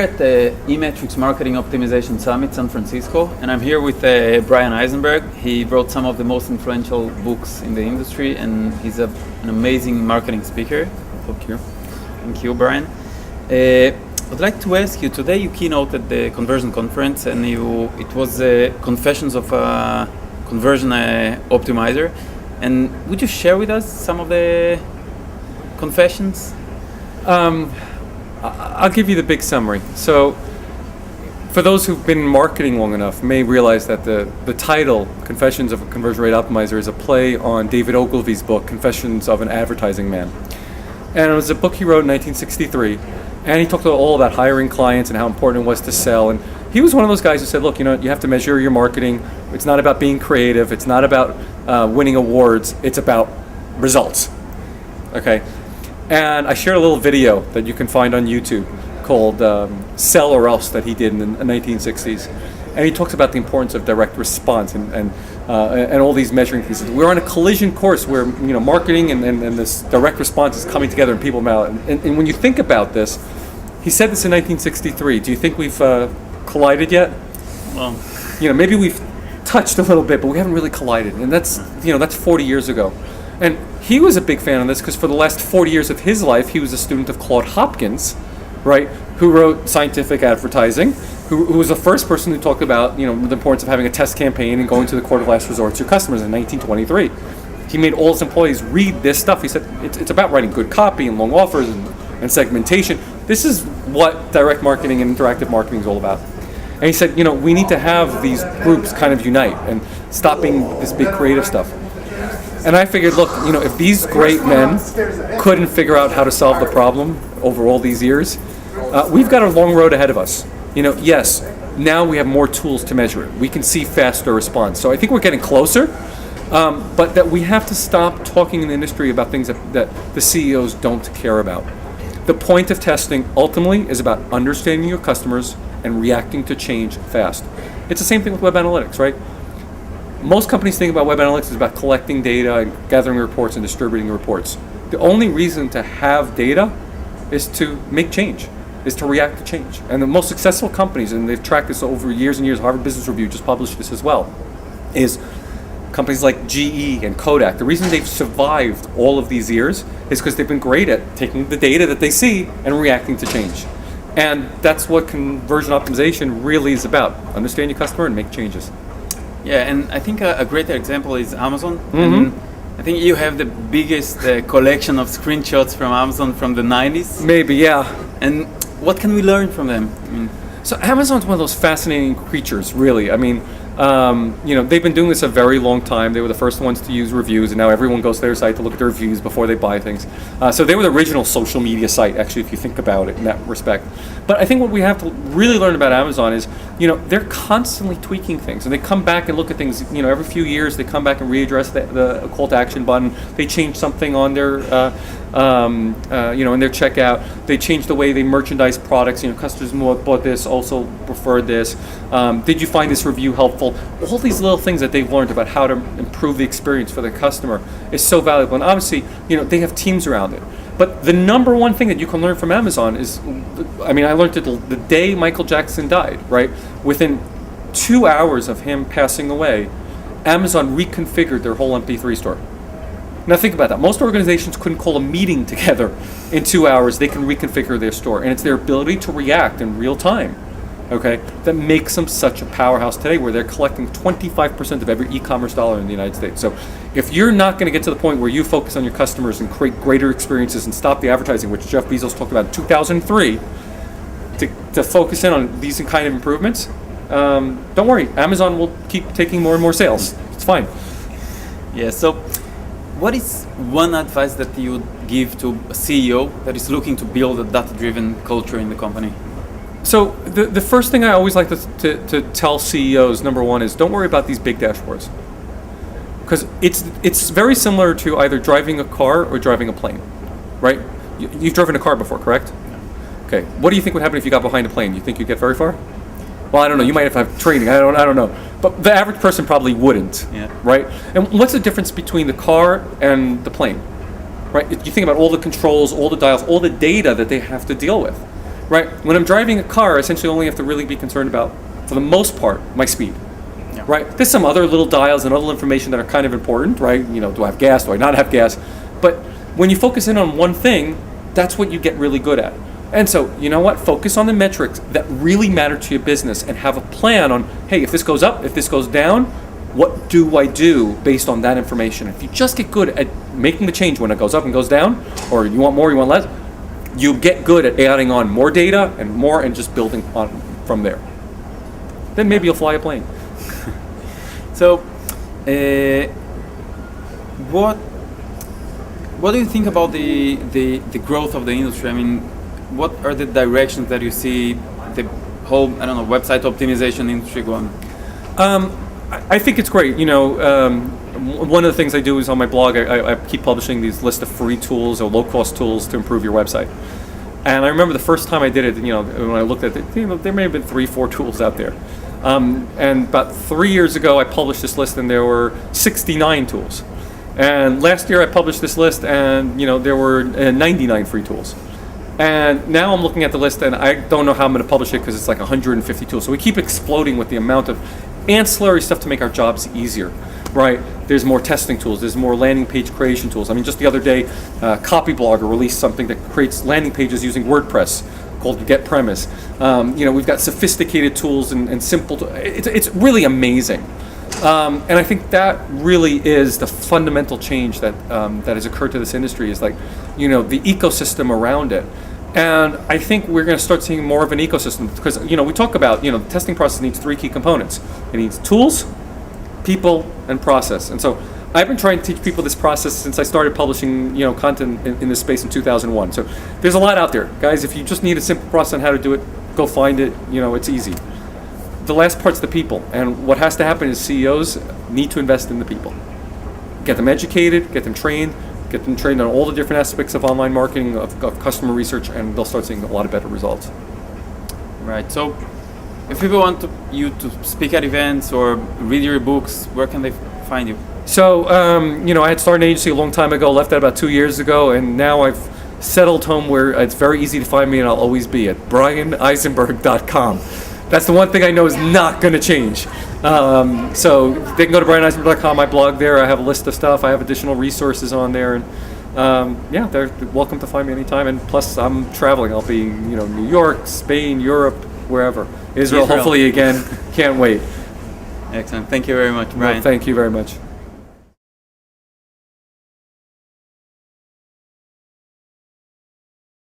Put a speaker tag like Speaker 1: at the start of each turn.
Speaker 1: at the eMetrics Marketing Optimization Summit San Francisco, and I'm here with Bryan Eisenberg. He wrote some of the most influential books in the industry, and he's an amazing marketing speaker. Thank you. Thank you, Bryan. I'd like to ask you, today you keynoted the Conversion Conference, and it was Confessions of a Conversion Optimizer. And would you share with us some of the confessions?
Speaker 2: I'll give you the big summary. So, for those who've been in marketing long enough, may realize that the title, Confessions of a Conversion Rate Optimizer, is a play on David Ogilvy's book, Confessions of an Advertising Man. And it was a book he wrote in 1963, and he talked all about hiring clients and how important it was to sell. And he was one of those guys who said, look, you have to measure your marketing. It's not about being creative. It's not about winning awards. It's about results. Okay? And I shared a little video that you can find on YouTube called Sell or Else that he did in the 1960s. And he talks about the importance of direct response and all these measuring pieces. We're on a collision course where marketing and this direct response is coming together and people out. And when you think about this, he said this in 1963. Do you think we've collided yet?
Speaker 1: Well,
Speaker 2: maybe we've touched a little bit, but we haven't really collided. And that's 40 years ago. And he was a big fan of this because for the last 40 years of his life, he was a student of Claude Hopkins, right, who wrote Scientific Advertising, who was the first person who talked about, the importance of having a test campaign and going to the court of last resort to your customers in 1923. He made all his employees read this stuff. He said it's about writing good copy and long offers and segmentation. This is what direct marketing and interactive marketing is all about. And he said, we need to have these groups kind of unite and stop being this big creative stuff. And I figured, look, if these great men couldn't figure out how to solve the problem over all these years, we've got a long road ahead of us. Yes, now we have more tools to measure it. We can see faster response. So I think we're getting closer, but that we have to stop talking in the industry about things that the CEOs don't care about. The point of testing ultimately is about understanding your customers and reacting to change fast. It's the same thing with web analytics, right? Most companies think about web analytics as about collecting data and gathering reports and distributing reports. The only reason to have data is to make change, is to react to change. And the most successful companies, and they've tracked this over years and years, Harvard Business Review just published this as well, is companies like GE and Kodak. The reason they've survived all of these years is because they've been great at taking the data that they see and reacting to change. And that's what conversion optimization really is about. Understand your customer and make changes.
Speaker 1: Yeah, and I think a great example is Amazon.
Speaker 2: Mm-hmm.
Speaker 1: And I think you have the biggest collection of screenshots from Amazon from the 90s.
Speaker 2: Maybe, yeah.
Speaker 1: And what can we learn from them?
Speaker 2: So Amazon's one of those fascinating creatures, really. They've been doing this a very long time. They were the first ones to use reviews, and now everyone goes to their site to look at the reviews before they buy things. So they were the original social media site, actually, if you think about it in that respect. But I think what we have to really learn about Amazon is, they're constantly tweaking things, and they come back and look at things. Every few years they come back and readdress the call to action button. They change something on their, in their checkout. They change the way they merchandise products. Customers bought this, also preferred this. Did you find this review helpful? All these little things that they've learned about how to improve the experience for the customer is so valuable. And obviously, they have teams around it. But the number one thing that you can learn from Amazon is, I learned it the day Michael Jackson died, right? Within 2 hours of him passing away, Amazon reconfigured their whole MP3 store. Now think about that. Most organizations couldn't call a meeting together in 2 hours. They can reconfigure their store. And it's their ability to react in real time, okay, that makes them such a powerhouse today, where they're collecting 25% of every e-commerce dollar in the United States. So if you're not going to get to the point where you focus on your customers and create greater experiences and stop the advertising, which Jeff Bezos talked about in 2003, to focus in on these kind of improvements, don't worry, Amazon will keep taking more and more sales. It's fine.
Speaker 1: Yeah, so what is one advice that you would give to a CEO that is looking to build a data-driven culture in the company?
Speaker 2: So the first thing I always like to tell CEOs, number one, is don't worry about these big dashboards. Because it's very similar to either driving a car or driving a plane, right? You've driven a car before, correct? Yeah. Okay. What do you think would happen if you got behind a plane? You think you'd get very far? Well, I don't know. You might have to have training. I don't know. But the average person probably wouldn't, right? And what's the difference between the car and the plane, right? You think about all the controls, all the dials, all the data that they have to deal with, right? When I'm driving a car, I essentially only have to really be concerned about, for the most part, my speed.
Speaker 1: Yeah.
Speaker 2: Right? There's some other little dials and other information that are kind of important, right? Do I have gas? Do I not have gas? But when you focus in on one thing, that's what you get really good at. And so, you know what? Focus on the metrics that really matter to your business and have a plan on, hey, if this goes up, if this goes down, what do I do based on that information? If you just get good at making the change when it goes up and goes down, or you want more, you want less, you get good at adding on more data and just building on from there. Then maybe you'll fly a plane.
Speaker 1: So, what do you think about the growth of the industry? I mean, what are the directions that you see the whole, website optimization industry going?
Speaker 2: I think it's great. One of the things I do is on my blog, I keep publishing these list of free tools or low-cost tools to improve your website. And I remember the first time I did it, when I looked at it, there may have been 3-4 tools out there. And about 3 years ago, I published this list, and there were 69 tools. And last year, I published this list, and there were 99 free tools. And now I'm looking at the list, and I don't know how I'm going to publish it because it's like 150 tools. So we keep exploding with the amount of ancillary stuff to make our jobs easier, right? There's more testing tools. There's more landing page creation tools. I mean, just the other day, Copyblogger released something that creates landing pages using WordPress called Get Premise. We've got sophisticated tools and simple. It's really amazing. And I think that really is the fundamental change that has occurred to this industry is the ecosystem around it. And I think we're going to start seeing more of an ecosystem because, we talk about, the testing process needs 3 key components. It needs tools, people, and process. And so I've been trying to teach people this process since I started publishing, content in this space in 2001. So there's a lot out there. Guys, if you just need a simple process on how to do it, go find it. It's easy. The last part's the people. And what has to happen is CEOs need to invest in the people. Get them educated, get them trained on all the different aspects of online marketing, of customer research, and they'll start seeing a lot of better results.
Speaker 1: Right. So if people want you to speak at events or read your books, where can they find you?
Speaker 2: So, I had started an agency a long time ago, left that about 2 years ago, and now I've settled home where it's very easy to find me, and I'll always be at BryanEisenberg.com. That's the one thing I know is not going to change. So they can go to BryanEisenberg.com, my blog there. I have a list of stuff. I have additional resources on there. And they're welcome to find me anytime. And plus, I'm traveling. I'll be, New York, Spain, Europe, wherever. Israel, hopefully again. Can't wait.
Speaker 1: Excellent. Thank you very much, Bryan.
Speaker 2: Well, thank you very much.